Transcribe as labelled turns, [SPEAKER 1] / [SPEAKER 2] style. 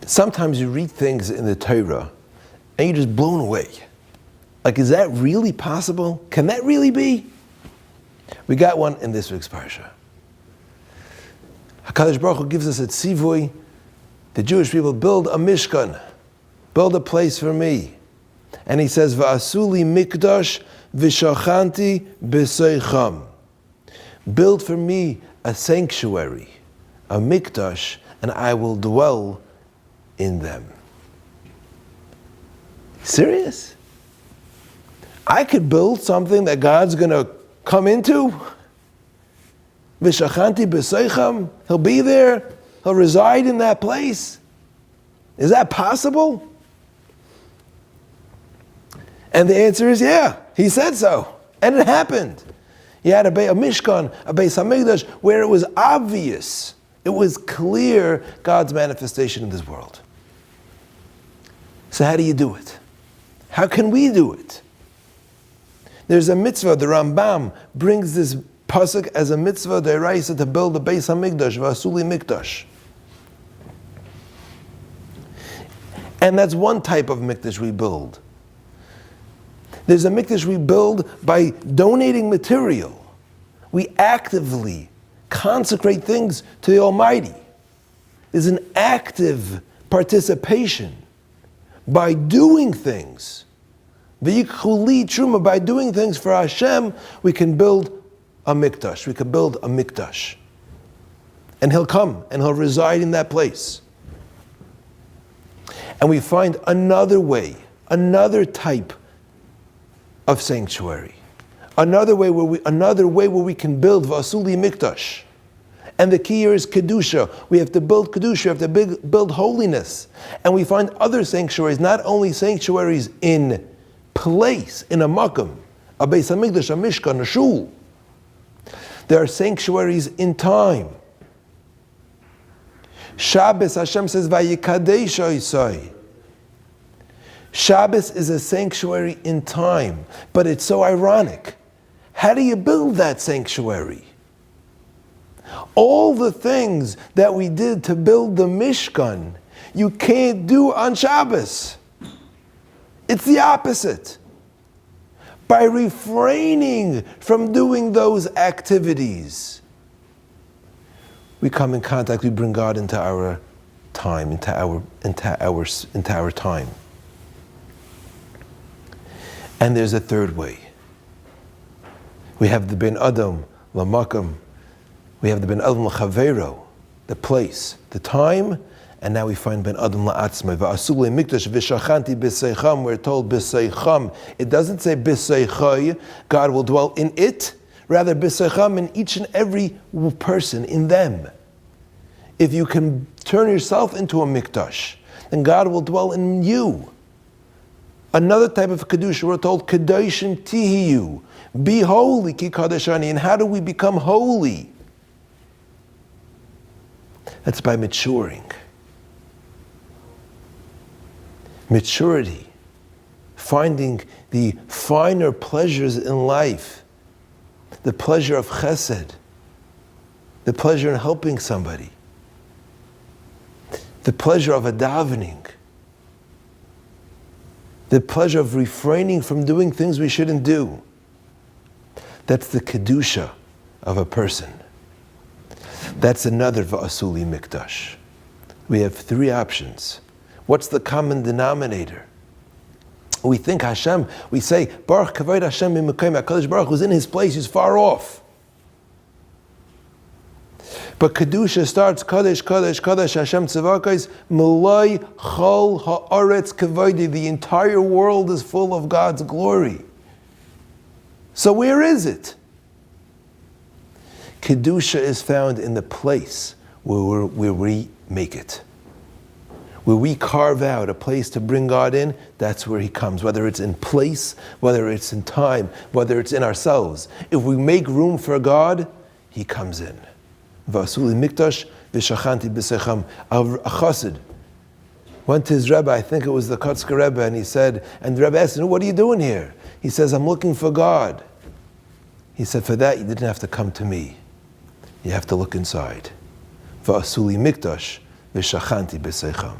[SPEAKER 1] Sometimes you read things in the Torah and you're just blown away. Like, is that really possible? Can that really be? We got one in this week's Parsha. HaKadosh Baruch Hu gives us a tzivui. The Jewish people build a mishkan, build a place for me. And he says, V'asuli mikdash v'shachanti b'seicham. Build for me a sanctuary, a mikdash, and I will dwell in them. Serious? I could build something that God's going to come into? V'shachanti b'seicham. He'll be there. He'll reside in that place. Is that possible? And the answer is yeah. He said so. And it happened. He had a mishkan, a Beis HaMikdash, where it was obvious. It was clear God's manifestation in this world. So how do you do it? How can we do it? There's a mitzvah, the Rambam brings this pasuk as a mitzvah d'oraisa to build the Beis HaMikdash, V'asuli Mikdash. And that's one type of mikdash we build. There's a mikdash we build by donating material. We actively consecrate things to the Almighty. There's an active participation by doing things. V'yikhuli truma, by doing things for Hashem, we can build a mikdash. We can build a mikdash. And He'll come and He'll reside in that place. And we find another way, another type of sanctuary. Another way where we can build Vasuli Mikdash. And the key here is Kedusha. We have to build Kedusha, we have to build holiness. And we find other sanctuaries, not only sanctuaries in place, in a makam, a Beis HaMikdash, a Mishkan, a Shul. There are sanctuaries in time. Shabbos, Hashem says, Vayikadesh Oisai. Shabbos is a sanctuary in time, but it's so ironic. How do you build that sanctuary? All the things that we did to build the Mishkan, you can't do on Shabbos. It's the opposite. By refraining from doing those activities, we come in contact, we bring God into our time, into our time. And there's a third way. We have the Ben Adam Lamakam, we have the Ben Adam L'Chavero, the place, the time, and now we find Ben Adam La'atzma. Va'asuli Mikdash v'shachanti b'seicham, we're told b'seicham. It doesn't say b'seichai, God will dwell in it, rather b'seicham, in each and every person, in them. If you can turn yourself into a mikdash, then God will dwell in you. Another type of kedusha, we're told kedoshim tihiyu, be holy ki kadeshani. And how do we become holy? That's by maturing. Maturity, finding the finer pleasures in life, the pleasure of chesed, the pleasure in helping somebody, the pleasure of a davening, the pleasure of refraining from doing things we shouldn't do. That's the kedusha of a person. That's another va'asuli mikdash. We have three options. What's the common denominator? We think Hashem, we say, Baruch kavod Hashem b'mekayim, HaKadosh Baruch Hu's in His place, He's far off. But Kedusha starts, Kadesh, Kadesh, Kadesh, Hashem tzavakais, Malay chol ha'aretz kavodi, the entire world is full of God's glory. So where is it? Kedusha is found in the place where we make it. Where we carve out a place to bring God in, that's where He comes. Whether it's in place, whether it's in time, whether it's in ourselves. If we make room for God, He comes in. Vasuli mikdash v'shachanti b'seicham. A chassid went to his Rebbe, I think it was the Kotzker Rebbe, and he said, and the Rebbe asked him, what are you doing here? He says, I'm looking for God. He said, for that you didn't have to come to me. You have to look inside. Vasuli mikdash v'shachanti b'seicham.